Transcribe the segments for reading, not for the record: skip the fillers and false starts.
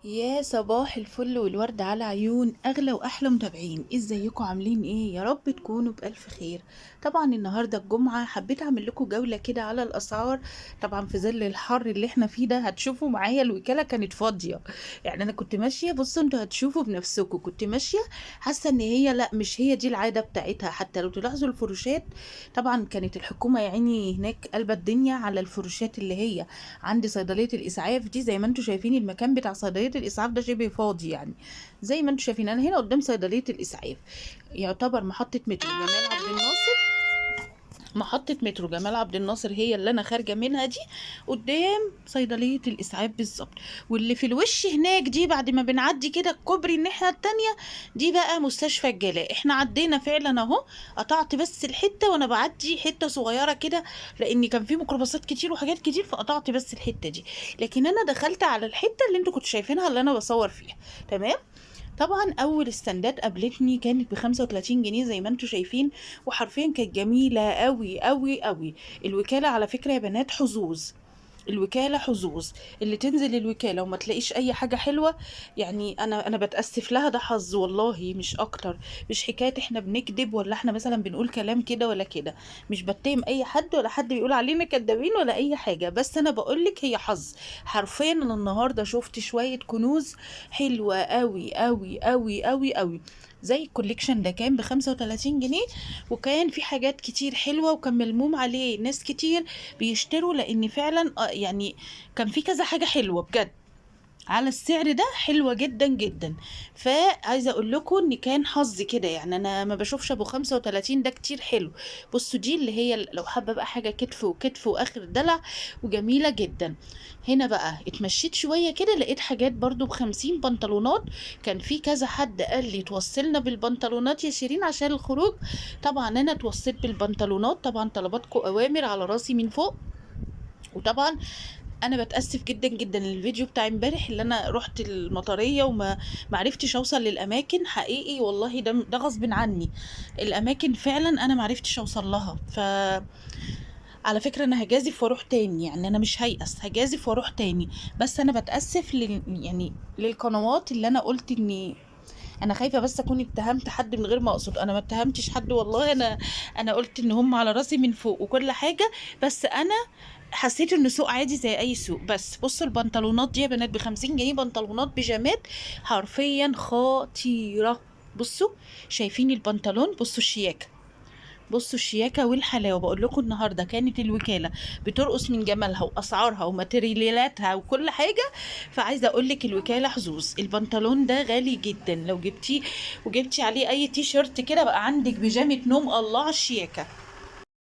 يا صباح الفل والورد على عيون اغلى واحلى متابعين، ازيكم عاملين ايه؟ يا رب تكونوا بالف خير. طبعا النهارده الجمعه حبيت اعمل لكم جوله كده على الاسعار. طبعا في ظل الحر اللي احنا فيه ده هتشوفوا معايا الوكاله كانت فاضيه. يعني انا كنت ماشيه، بصوا انتوا هتشوفوا بنفسكم، كنت ماشيه حاسه ان هي لا مش هي دي العاده بتاعتها. حتى لو تلاحظوا الفروشات، طبعا كانت الحكومه يعني هناك قلبة الدنيا على الفروشات اللي هي عند صيدليه الاسعاف دي. زي ما انتم شايفين المكان بتاع صيدليه الاسعاف ده شبه فاضي يعني. زي ما انتم شايفين انا هنا قدام صيدليه الاسعاف، يعتبر محطه مترو جمال عبد الناصر. محطة مترو جمال عبد الناصر هي اللي أنا خارجة منها دي، قدام صيدلية الإسعاف بالظبط. واللي في الوش هناك دي بعد ما بنعدي كده الكوبري الناحية التانية، دي بقى مستشفى الجلاء. احنا عدينا فعلا اهو. قطعت بس الحتة وأنا بعدي حتة صغيرة كده، لأن كان في ميكروباصات كتير وحاجات كتير، فقطعت بس الحتة دي. لكن أنا دخلت على الحتة اللي انتوا كنتوا شايفينها اللي أنا بصور فيها. تمام. طبعا اول استندات قابلتني كانت ب35 جنيه زي ما انتم شايفين، وحرفيا كانت جميله قوي قوي قوي. الوكاله على فكره يا بنات حظوظ. الوكاله حظوظ. اللي تنزل الوكاله وما تلاقيش اي حاجه حلوه، يعني انا بتاسف لها، ده حظ والله مش اكتر. مش حكايه احنا بنكذب ولا احنا مثلا بنقول كلام كده ولا كده. مش بتهم اي حد ولا حد بيقول علينا كدابين ولا اي حاجه، بس انا بقولك هي حظ. حرفيا انا النهارده شفت شويه كنوز حلوة قوي قوي قوي قوي قوي. زي الكوليكشن ده كان ب35 جنيه، وكان في حاجات كتير حلوة، وكان ملموم عليه ناس كتير بيشتروا، لان فعلا يعني كان في كذا حاجة حلوة بجد على السعر ده، حلوة جدا جدا. فعايزة اقول لكم ان كان حظ كده، يعني انا ما بشوفش ابو 35 ده كتير حلو. بصوا دي اللي هي لو حابة بقى حاجة كتف وكتف واخر دلع، وجميلة جدا. هنا بقى اتمشيت شوية كده لقيت حاجات برضو ب50 بنطلونات. كان في كذا حد قال لي توصلنا بالبنطلونات يا شيرين عشان الخروج. طبعا انا توصلت بالبنطلونات، طبعا طلباتكم اوامر على راسي من فوق. وطبعا انا بتاسف جدا جدا الفيديو بتاع امبارح اللي انا رحت المطريه وما معرفتش اوصل للاماكن، حقيقي والله ده غصب عني. الاماكن فعلا انا معرفتش اوصل لها. على فكره انا هجازف واروح تاني، يعني انا مش هيأس، هجازف واروح تاني. بس انا بتاسف يعني للقنوات اللي انا قلت اني انا خايفه بس اكون اتهمت حد من غير ما اقصد. انا ما اتهمتش حد والله. انا قلت ان هم على راسي من فوق وكل حاجه، بس انا حسيت انه سوق عادي زي اي سوق. بس بصوا البنطلونات دي يا بنات ب50 جنيه، بنطلونات بيجامات حرفيا خطيره. بصوا، شايفين البنطلون؟ بصوا الشياكه، بصوا الشياكه والحلاوه. بقول لكم النهارده كانت الوكاله بترقص من جمالها واسعارها وماتريالاتها وكل حاجه. فعايزه اقول لك الوكاله حظوظ. البنطلون ده غالي جدا، لو جبتيه وجبتي عليه اي تي شيرت كده بقى عندك بيجامه نوم. الله على الشياكه.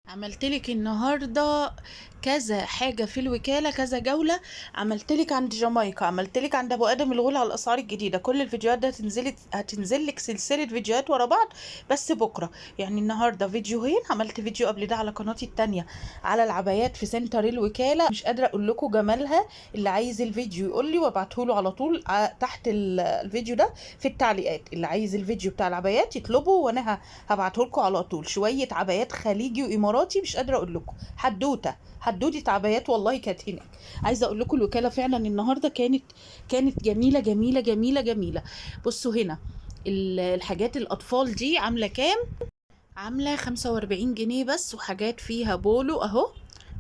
عملتلك النهارده كذا حاجة في الوكالة، كذا جولة. عملتلك عند جامايكا، عملتلك عند أبو آدم الغول على الأسعار الجديدة. كل الفيديوهات ده هتنزلك سلسلة فيديوهات ورا بعض بس بكرة. يعني النهاردة فيديوهين، عملت فيديو قبل ده على قناتي التانية على العبايات في سنتر الوكالة، مش قادرة أقول لكم جمالها. اللي عايز الفيديو يقول لي وابعته على طول تحت الفيديو ده في التعليقات. اللي عايز الفيديو بتاع العبايات يطلبه وانا هبعته لكم على طول. شويه عبايات خليجي واماراتي مش قادره اقول لكم، حدوته عبايات والله كانت هناك. عايزه اقول لكم الوكاله فعلا النهارده كانت جميله جميله جميله جميله. بصوا هنا الحاجات الاطفال دي عامله كام؟ عامله 45 جنيه بس، وحاجات فيها بولو اهو.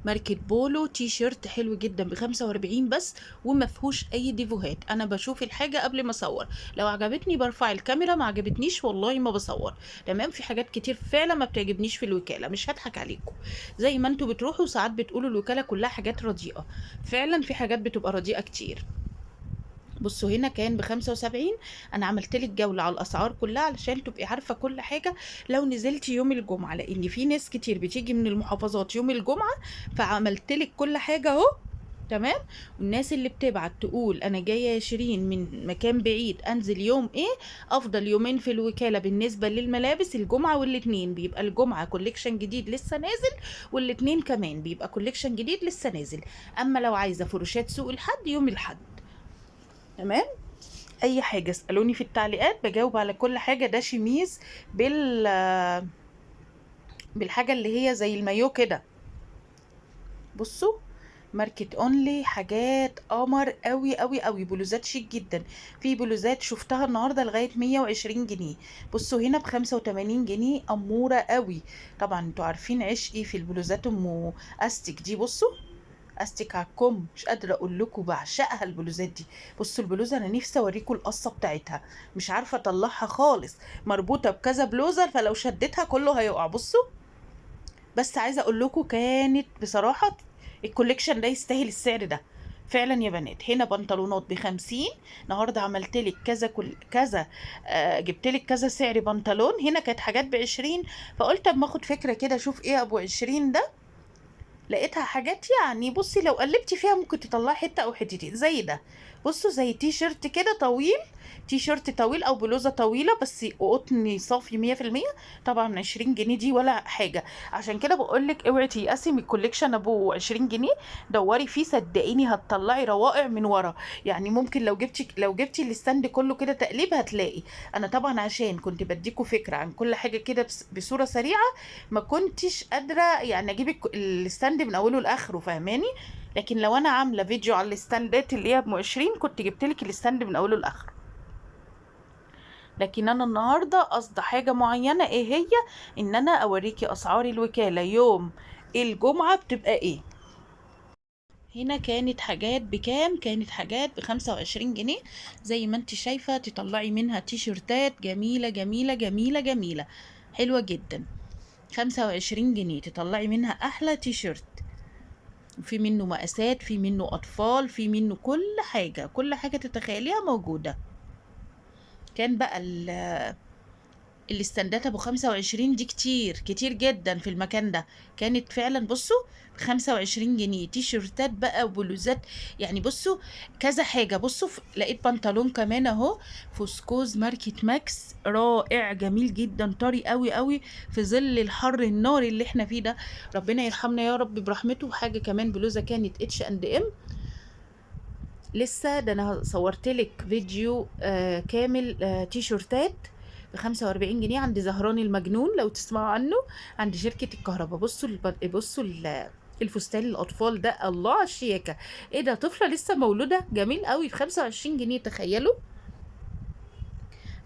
ماركة بولو تي شيرت حلو جدا ب45 بس، وما فيهوش اي ديفوهات. انا بشوف الحاجة قبل ما اصور، لو عجبتني برفع الكاميرا، ما عجبتنيش والله ما بصور. تمام. في حاجات كتير فعلا ما بتعجبنيش في الوكالة، مش هضحك عليكم. زي ما انتوا بتروحوا ساعات بتقولوا الوكالة كلها حاجات رديئة، فعلا في حاجات بتبقى رديئة كتير. بصوا هنا كان ب75. انا عملت لك جوله على الاسعار كلها علشان تبقي عارفه كل حاجه. لو نزلتي يوم الجمعه، لان في ناس كتير بتيجي من المحافظات يوم الجمعه، فعملت لك كل حاجه اهو. تمام. والناس اللي بتبعت تقول انا جايه يا شيرين من مكان بعيد انزل يوم ايه، افضل يومين في الوكاله بالنسبه للملابس الجمعه والاثنين. بيبقى الجمعه كوليكشن جديد لسه نازل، والاثنين كمان بيبقى كوليكشن جديد لسه نازل. اما لو عايزه فروشات سوق الحد، يوم الحد. تمام. اي حاجه اسالوني في التعليقات بجاوب على كل حاجه. ده شميز بالحاجه اللي هي زي المايو كده. بصوا ماركت اونلي، حاجات قمر قوي قوي قوي، بلوزات شيك جدا. في بلوزات شفتها النهارده لغايه 120 جنيه. بصوا هنا ب85 جنيه، اموره قوي. طبعا انتوا عارفين عشقي في البلوزات ام استك دي. بصوا استك على الكم، مش قادره اقول لكم بعشقها البلوزات دي. بصوا البلوزه انا نفسي اوريكم القصه بتاعتها، مش عارفه اطلعها خالص، مربوطه بكذا بلوزه، فلو شدتها كله هيقع. بصوا بس عايزه اقول لكم كانت بصراحه الكوليكشن ده يستاهل السعر ده فعلا يا بنات. هنا بنطلونات ب50، النهارده عملت لك كذا كل كذا، جبت لك كذا سعر بنطلون. هنا كانت حاجات ب20، فقلت اما اخد فكره كده اشوف ايه ابو 20 ده. لقيتها حاجات يعني بصي لو قلبتي فيها ممكن تطلعي حته او حتتين زي ده. بصوا زي تي شيرت كده طويل، تي شيرت طويل او بلوزه طويله بس قطني صافي 100%. طبعا 20 جنيه دي ولا حاجه. عشان كده بقول لك اوعي تيأسي من الكوليكشن ابو 20 جنيه، دوري فيه صدقيني هتطلعي روائع من ورا. يعني ممكن لو جبتي الستاند كله كده تقليب هتلاقي. انا طبعا عشان كنت بديكوا فكره عن كل حاجه كده بصوره سريعه، ما كنتش قادره يعني اجيب الستاند من اوله لاخره، فاهماني؟ لكن لو انا عامله فيديو على الستاندات اللي هي ب 20 كنت جبت لك الستاند من اوله لاخره. لكن انا النهارده قصد حاجه معينه، ايه هي؟ ان انا اوريكي اسعار الوكاله يوم الجمعه بتبقى ايه. هنا كانت حاجات بكام؟ كانت حاجات ب25 جنيه. زي ما انت شايفه تطلعي منها تيشرتات جميله جميله جميله جميله، حلوه جدا. 25 جنيه تطلعي منها احلى تيشرت. في منه مقاسات، في منه اطفال، في منه كل حاجه، كل حاجه تتخيليها موجوده. كان بقى الاستندات ابو 25 دي كتير كتير جدا في المكان ده. كانت فعلا بصوا ب25 جنيه تي شيرتات بقى وبلوزات. يعني بصوا كذا حاجة. بصوا لقيت بنطلون كمان اهو، فوسكوز ماركة ماكس، رائع جميل جدا، طري قوي قوي في ظل الحر النار اللي احنا فيه ده. ربنا يرحمنا يا رب برحمته. حاجة كمان بلوزة كانت H&M لسه ده، انا صورت لك فيديو كامل تي شيرتات ب45 جنيه عند زهران المجنون لو تسمعوا عنه، عند شركة الكهرباء. بصوا بصوا الفستان الاطفال ده، الله على الشياكة. ايه ده، طفلة لسه مولودة، جميل قوي ب25 جنيه، تخيلوا.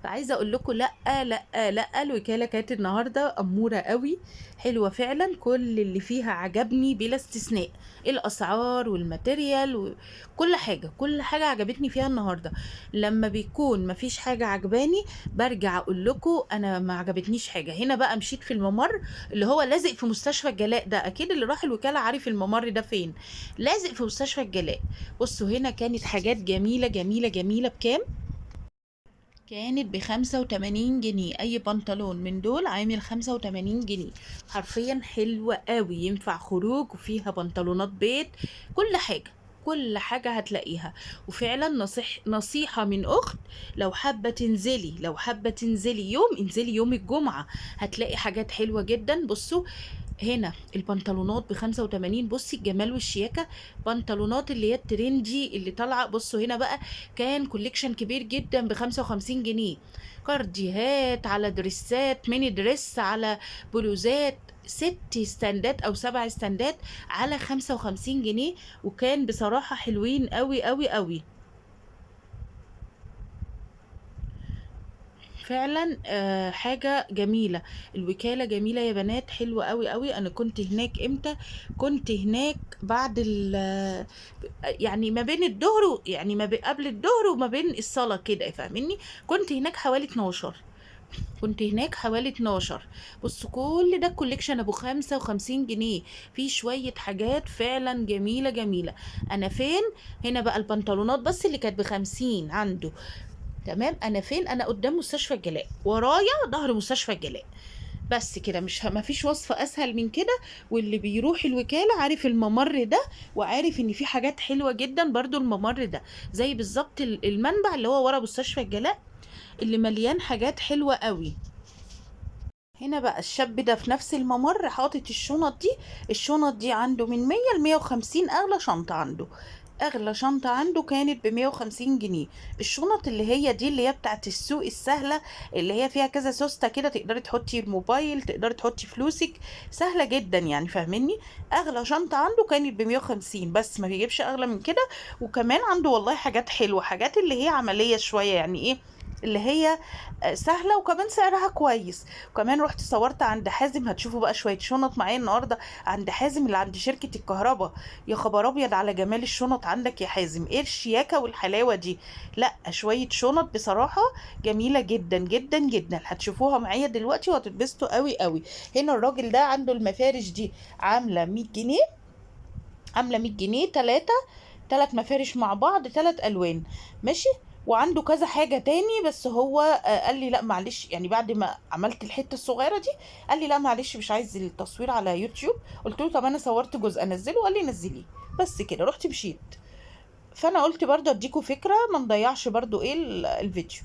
فعايزه اقول لكم لا لا لا، الوكاله كانت النهارده اموره قوي، حلوه فعلا. كل اللي فيها عجبني بلا استثناء، الاسعار والماتيريال وكل حاجه، كل حاجه عجبتني فيها النهارده. لما بيكون مفيش حاجه عجباني برجع اقول لكم انا ما عجبتنيش حاجه. هنا بقى مشيت في الممر اللي هو لازق في مستشفى الجلاء ده، اكيد اللي راح الوكاله عارف الممر ده فين، لازق في مستشفى الجلاء. بصوا هنا كانت حاجات جميله جميله جميله. بكام؟ كانت ب85 جنيه. اي بنطلون من دول عامل 85 جنيه، حرفيا حلوة قوي، ينفع خروج، وفيها بنطلونات بيت، كل حاجة كل حاجة هتلاقيها. وفعلا نصيحة من أخت، لو حابة تنزلي يوم، انزلي يوم الجمعة، هتلاقي حاجات حلوة جدا. بصوا هنا البنطلونات ب85، بصي الجمال والشياكة. بنطلونات اللي هي الترندي اللي طالعة. بصوا هنا بقى كان كوليكشن كبير جدا ب55 جنيه، كارديهات على دريسات، ميني دريس على بلوزات، 6 استندات او 7 استندات على 55 جنيه. وكان بصراحة حلوين قوي قوي قوي فعلا. حاجة جميلة. الوكالة جميلة يا بنات، حلوة قوي قوي. انا كنت هناك امتى؟ كنت هناك بعد يعني ما بين الظهر يعني قبل الظهر وما بين الصلاة كده، فاهمني؟ كنت هناك حوالي 12، كنت هناك حوالي 12. بصوا كل ده كوليكشن ابو 55 جنيه، في شوية حاجات فعلا جميلة جميلة. انا فين؟ هنا بقى البنطلونات بس اللي كانت ب50 عنده. تمام، انا فين؟ انا قدام مستشفى الجلاء، ورايا ظهر مستشفى الجلاء. بس كده، مش ما فيش وصفة اسهل من كده. واللي بيروح الوكالة عارف الممر ده، وعارف ان في حاجات حلوة جدا برضو. الممر ده زي بالظبط المنبع اللي هو ورا مستشفى الجلاء، اللي مليان حاجات حلوة قوي. هنا بقى الشاب ده في نفس الممر حاطط الشنط دي. الشنط دي عنده من 100 ل 150، اغلى شنطة عنده اغلى شنطة عنده كانت ب150 جنيه. الشنط اللي هي دي اللي هي بتاعت السوق السهلة، اللي هي فيها كذا سوستة كده، تقدري تحطي الموبايل، تقدري تحطي فلوسك، سهلة جدا يعني، فاهميني؟ اغلى شنطة عنده كانت ب150، بس ما بيجيبش اغلى من كده. وكمان عنده والله حاجات حلوة، حاجات اللي هي عملية شوية، يعني ايه، اللي هي سهلة، وكمان سعرها كويس. وكمان رحت صورت عند حازم، هتشوفوا بقى شوية شنط معايا النهاردة عند حازم اللي عند شركة الكهرباء. يا خبر ابيض على جمال الشنط عندك يا حازم، ايه الشياكة والحلاوة دي! لا شوية شنط بصراحة جميلة جدا جدا جدا، هتشوفوها معايا دلوقتي وهتتبسطوا قوي قوي. هنا الراجل ده عنده المفارش دي عاملة 100 جنيه، عاملة 100 جنيه، تلات مفارش مع بعض، 3 ألوان، ماشي. وعنده كذا حاجة تاني، بس هو قال لي لا معلش، يعني بعد ما عملت الحتة الصغيرة دي قال لي لا معلش مش عايز التصوير على يوتيوب. قلت له طب انا صورت جزء انزله، قال لي نزليه. بس كده رحت مشيت. فانا قلت برضه اديكوا فكرة ما نضيعش برضه ايه الفيديو.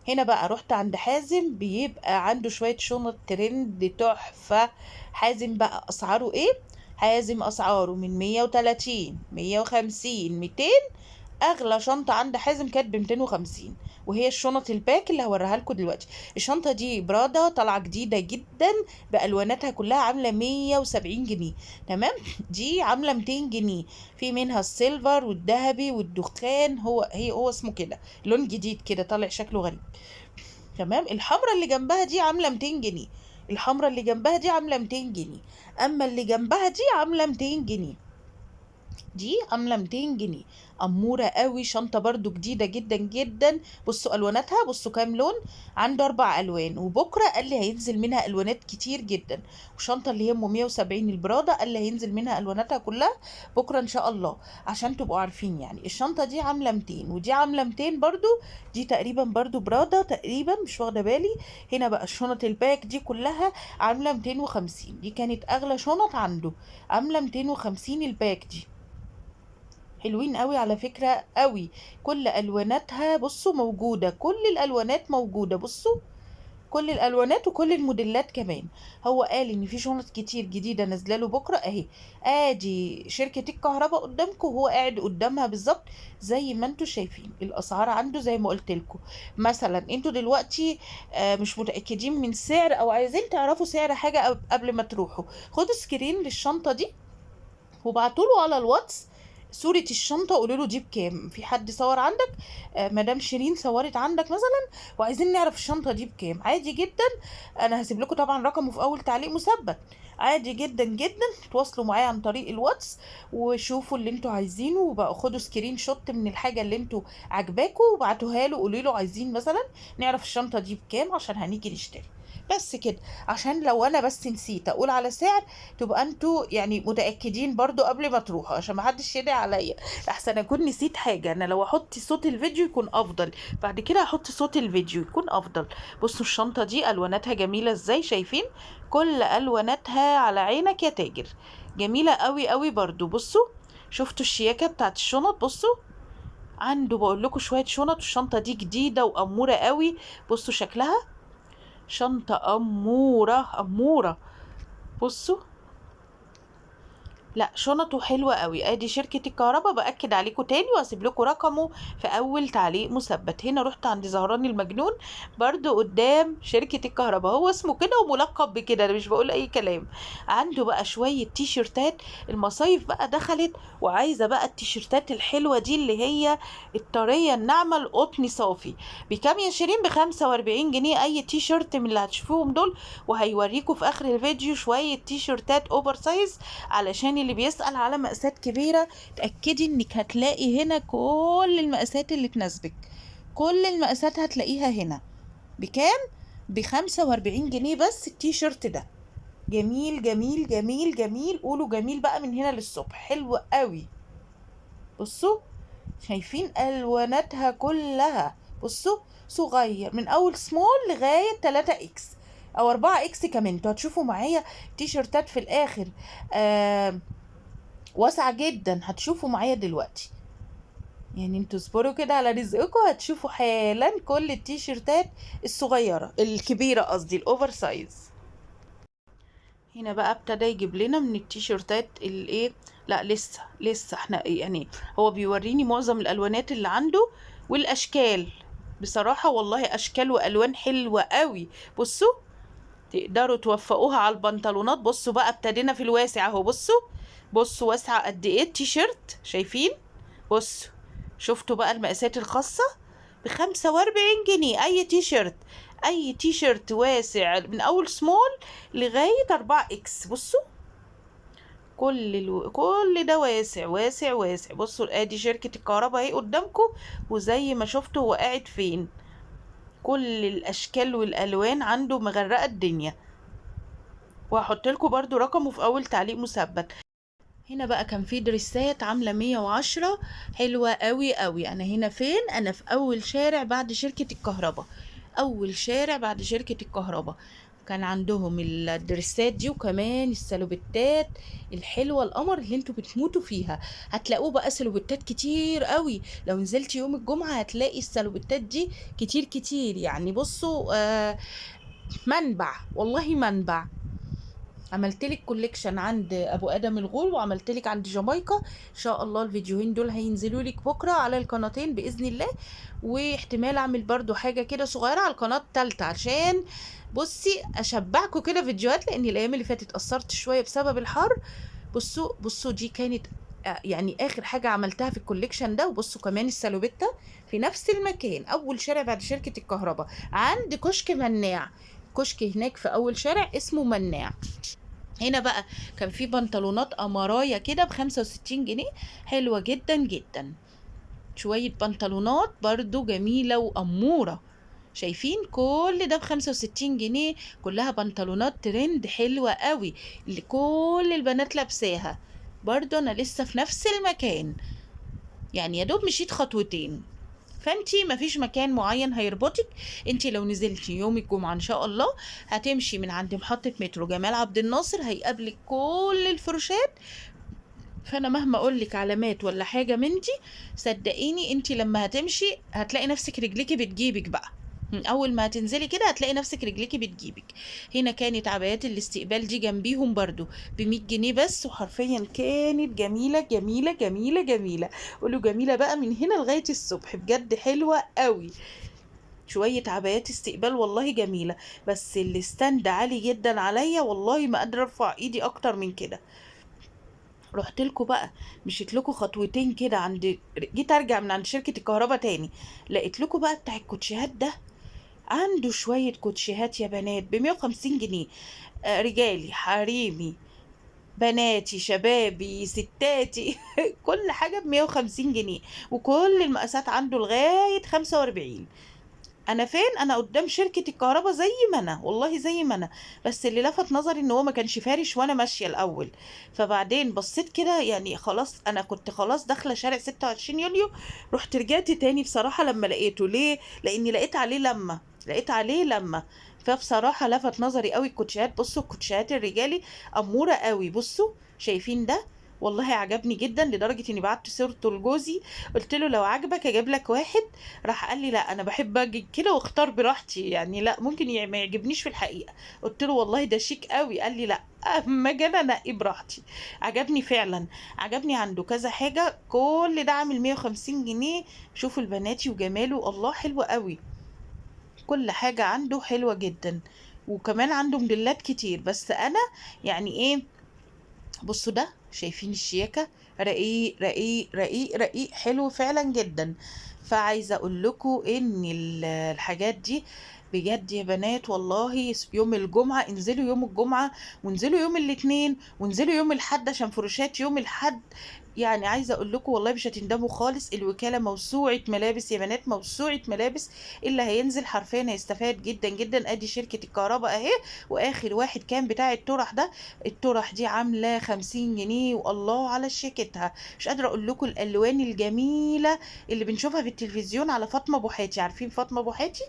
هنا بقى رحت عند حازم، بيبقى عنده شوية شنط ترند تحفة. حازم بقى أسعاره إيه؟ حازم أسعاره من 130، 150، 200. اغلى شنطه عند حازم كانت ب 250، وهي الشنط الباك اللي هوريها لكم دلوقتي. الشنطه دي برادا طالعه جديده جدا، بالواناتها كلها عامله 170 جنيه، تمام. دي عامله 200 جنيه، في منها السيلفر والذهبي والدخان، هو اسمه كده، لون جديد كده طالع شكله غريب، تمام. الحمرا اللي جنبها دي عامله 200 جنيه، الحمرا اللي جنبها دي عامله 200 جنيه، اما اللي جنبها دي عامله 200 جنيه، دي عامله 200 جنيه. اموره قوي، شنطه برضو جديده جدا جدا. بصوا الواناتها، بصوا كام لون، عنده 4 الوان، وبكره قال لي هينزل منها الوانات كتير جدا. وشنطه اللي هي ام 170 البراده قال لي هينزل منها الواناتها كلها بكره ان شاء الله، عشان تبقوا عارفين يعني. الشنطه دي عامله 200، ودي عامله 200 برضو، دي تقريبا برضو براده تقريبا، مش واخده بالي. هنا بقى الشنط الباك دي كلها عامله 250، دي كانت اغلى شنط عنده، عامله 250 الباك دي. حلوين قوي على فكرة قوي، كل الواناتها بصوا موجودة، كل الالوانات موجودة، بصوا كل الالوانات وكل الموديلات كمان. هو قال ان في شنط كتير جديدة نازله له بكرة اهي. ادي شركة الكهرباء قدامكم، وهو قاعد قدامها بالظبط زي ما انتوا شايفين. الاسعار عنده زي ما قلت لكم. مثلا انتوا دلوقتي مش متأكدين من سعر او عايزين تعرفوا سعر حاجة قبل ما تروحوا، خدوا سكرين للشنطة دي وبعتوله على الواتس صورة الشنطة، قولوا له دي بكام. في حد صور عندك، مدام شيرين صورت عندك مثلا، وعايزين نعرف الشنطة دي بكام، عادي جدا. انا هسيب لكم طبعا رقمه في اول تعليق مثبت، عادي جدا جدا. تواصلوا معايا عن طريق الواتس وشوفوا اللي انتوا عايزينه، وبقى خدوا سكرين شوت من الحاجة اللي انتوا عجباكوا وبعتوها له، قولوا له عايزين مثلا نعرف الشنطة دي بكام عشان هنيجي نشتري. بس كده، عشان لو انا بس نسيت اقول على سعر تبقى انتوا يعني متأكدين برضو قبل ما تروحوا، عشان ما حدش يدعي عليا احسن اكون نسيت حاجة. انا لو احط صوت الفيديو يكون افضل، بعد كده احط صوت الفيديو يكون افضل. بصوا الشنطة دي الواناتها جميلة ازاي، شايفين؟ كل الواناتها على عينك يا تاجر، جميلة قوي قوي برضو. بصوا شفتوا الشياكة بتاعت الشنط، بصوا عنده بقول لكم شوية شنط، والشنطة دي جديدة وأمورة قوي. بصوا شكلها، شنطة أمورة أمورة، بصوا. لا شنطه حلوة قوي. ادي شركة الكهرباء، باكد عليكم تاني وهسيب لكم رقمه في اول تعليق مثبت. هنا رحت عند زهران المجنون برضو قدام شركة الكهرباء، هو اسمه كده وملقب بكده، انا مش بقول اي كلام. عنده بقى شوية تيشرتات، المصايف بقى دخلت وعايزة بقى التيشرتات الحلوة دي اللي هي الطرية الناعمة القطن صافي. بكام يا شيرين؟ ب45 جنيه اي تيشرت من اللي هتشوفوهم دول. وهيوريكم في اخر الفيديو شوية تيشرتات اوفر سايز، علشان اللي بيسأل على مقاسات كبيرة تأكدي انك هتلاقي هنا كل المقاسات اللي تناسبك، كل المقاسات هتلاقيها هنا. بكام؟ ب45 جنيه بس التيشيرت ده. جميل جميل جميل جميل، قولوا جميل بقى من هنا للصبح، حلو قوي. بصوا شايفين الواناتها كلها، بصوا صغير من اول سمول لغاية 3 اكس او 4 اكس كمان. انتوا هتشوفوا معايا تيشرتات في الاخر واسعة جدا، هتشوفوا معايا دلوقتي. يعني انتوا اصبروا كده على رزقكم، هتشوفوا حالا كل التيشيرتات الصغيرة الكبيرة، قصدي الاوفر سايز. هنا بقى ابتدى يجيب لنا من التيشيرتات الايه لا لسه احنا يعني هو بيوريني معظم الالوانات اللي عنده والاشكال. بصراحة والله اشكال والوان حلوة قوي. بصوا تقدروا توفقوها على البنطلونات. بصوا بقى ابتدينا في الواسع اهو. بصوا واسعة قد ايه التيشيرت، شايفين؟ بصوا شفتوا بقى المقاسات الخاصة ب45 جنيه. اي تيشيرت، اي تيشيرت واسع من اول سمول لغاية 4 اكس. بصوا كل ده واسع واسع واسع. بصوا ادي شركة الكهرباء اهي قدامكم، وزي ما شفتوا هو قاعد فين. كل الاشكال والالوان عنده مغرقة الدنيا. وهحط لكم برضو رقمه في اول تعليق مثبت. هنا بقى كان في دريسات عاملة 110، حلوة قوي قوي. انا هنا فين؟ انا في اول شارع بعد شركة الكهرباء. اول شارع بعد شركة الكهرباء كان عندهم الدريسات دي، وكمان السلوبتات الحلوة القمر اللي انتوا بتموتوا فيها. هتلاقوه بقى سلوبتات كتير قوي. لو نزلت يوم الجمعة هتلاقي السلوبتات دي كتير كتير. يعني بصوا منبع والله منبع. عملت لك كوليكشن عند ابو ادم الغول، وعملت لك عند جامايكا. ان شاء الله الفيديوهين دول هينزلوا لك بكره على القناتين باذن الله. واحتمال اعمل برضو حاجه كده صغيره على القناه التالتة، عشان بصي اشبعكم كده فيديوهات، لان الايام اللي فاتت قصرت شويه بسبب الحر. بصوا دي كانت يعني اخر حاجه عملتها في الكوليكشن ده. وبصوا كمان السالوبيتا في نفس المكان، اول شارع بعد شركه الكهرباء عند كشك مناع. كشك هناك في اول شارع اسمه مناع. هنا بقى كان في بنطلونات امرايا كده ب65 جنيه، حلوة جدا جدا. شوية بنطلونات برضو جميلة وأمورة. شايفين كل ده ب65 جنيه. كلها بنطلونات ترند حلوة قوي اللي كل البنات لابساها. برضو أنا لسه في نفس المكان، يعني يا دوب مشيت خطوتين. فانتي مفيش مكان معين هيربطك. انتي لو نزلتي يوم الجمعة ان شاء الله هتمشي من عند محطة مترو جمال عبد الناصر، هيقابلك كل الفروشات. فانا مهما اقولك علامات ولا حاجة من دي، صدقيني انتي لما هتمشي هتلاقي نفسك رجليكي بتجيبك بقى. اول ما هتنزلي كده هتلاقي نفسك رجليكي بتجيبك. هنا كانت عبايات الاستقبال دي جنبيهم برضو ب100 جنيه بس، وحرفيا كانت جميلة جميلة جميلة جميلة. قولوا جميلة بقى من هنا لغاية الصبح، بجد حلوة قوي. شوية عبايات استقبال والله جميلة، بس الستاند عالي جدا عليا، والله ما قادرة ارفع ايدي اكتر من كده. رحت لكم بقى، مشيت لكم خطوتين كده عند، جيت ارجع من عند شركة الكهرباء تاني، لقيت لكم بقى بتاع الكوتشيهات ده. عنده شوية كوتشيهات يا بنات ب150 جنيه. رجالي حريمي بناتي شبابي ستاتي كل حاجة ب150 جنيه. وكل المقاسات عنده لغاية 45. انا فين؟ انا قدام شركة الكهرباء زي ما انا، والله زي ما انا. بس اللي لفت نظري ان هو ما كانش فارش وانا ماشية الاول. فبعدين بصيت كده، يعني خلاص انا كنت خلاص داخلة شارع 26 يوليو. رحت رجعت تاني بصراحة لما لقيته. ليه؟ لاني لقيت عليه لما. فبصراحة لفت نظري قوي الكوتشيات. بصوا الكوتشيات الرجالي امورة قوي. بصوا شايفين ده؟ والله عجبني جدا، لدرجة اني بعت صورته لجوزي، قلت له لو عجبك اجيب لك واحد. راح قال لي لا انا بحب اجي كده واختار براحتي، يعني لا ممكن ما يعجبنيش في الحقيقه. قلت له والله ده شيك قوي. قال لي لا اما اجي انا انقي براحتي. عجبني فعلا، عجبني. عنده كذا حاجه، كل ده عامل 150 جنيه. شوفوا البناتي وجماله، الله حلو قوي. كل حاجه عنده حلوه جدا، وكمان عنده موديلات كتير. بس انا يعني ايه، بصوا ده، شايفين الشياكة؟ رقيق رقيق رقيق رقيق، حلو فعلا جدا. فعايزة اقول لكم ان الحاجات دي بجد يا بنات، والله يوم الجمعة انزلوا، يوم الجمعة وانزلوا يوم الاثنين وانزلوا يوم الاحد، عشان فروشات يوم الاحد. يعني عايزة اقول لكم والله مش هتندموا خالص. الوكالة موسوعة ملابس يا بنات، موسوعة ملابس. اللي هينزل حرفيا هيستفاد جدا جدا. ادي شركة الكهرباء اهي. واخر واحد كان بتاع الطرح ده. الطرح دي عاملة 50 جنيه، والله على شيكتها. مش قادرة اقول لكم الالوان الجميلة اللي بنشوفها في التلفزيون على فاطمة بوحاتي. عارفين فاطمة بوحاتي؟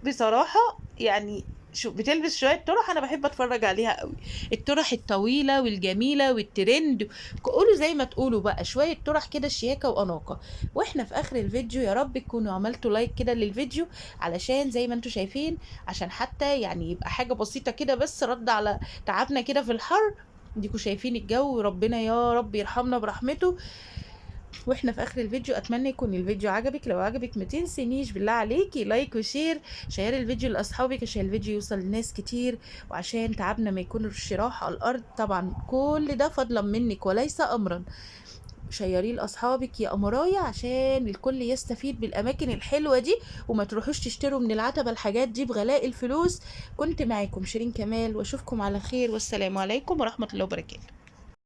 بصراحة يعني شو بتلبس شوية طرح أنا بحب أتفرج عليها قوي. الطرح الطويلة والجميلة والترند. قولوا زي ما تقولوا بقى، شوية طرح كده شياكة وأناقة. وإحنا في آخر الفيديو يا رب تكونوا عملتوا لايك كده للفيديو، علشان زي ما انتوا شايفين، عشان حتى يعني يبقى حاجة بسيطة كده بس رد على تعبنا كده في الحر. ديكوا شايفين الجو، ربنا يا رب يرحمنا برحمته. واحنا في اخر الفيديو اتمنى يكون الفيديو عجبك. لو عجبك ما تنسينيش بالله عليكي لايك وشير، شير الفيديو لاصحابك عشان الفيديو يوصل لناس كتير، وعشان تعبنا ما يكونش راح على الارض. طبعا كل ده فضلا منك وليس امرا. شيريه لاصحابك يا امرايا عشان الكل يستفيد بالاماكن الحلوه دي، وما تروحوش تشتروا من العتبه الحاجات دي بغلاء الفلوس. كنت معاكم شيرين كمال، واشوفكم على خير، والسلام عليكم ورحمه الله وبركاته.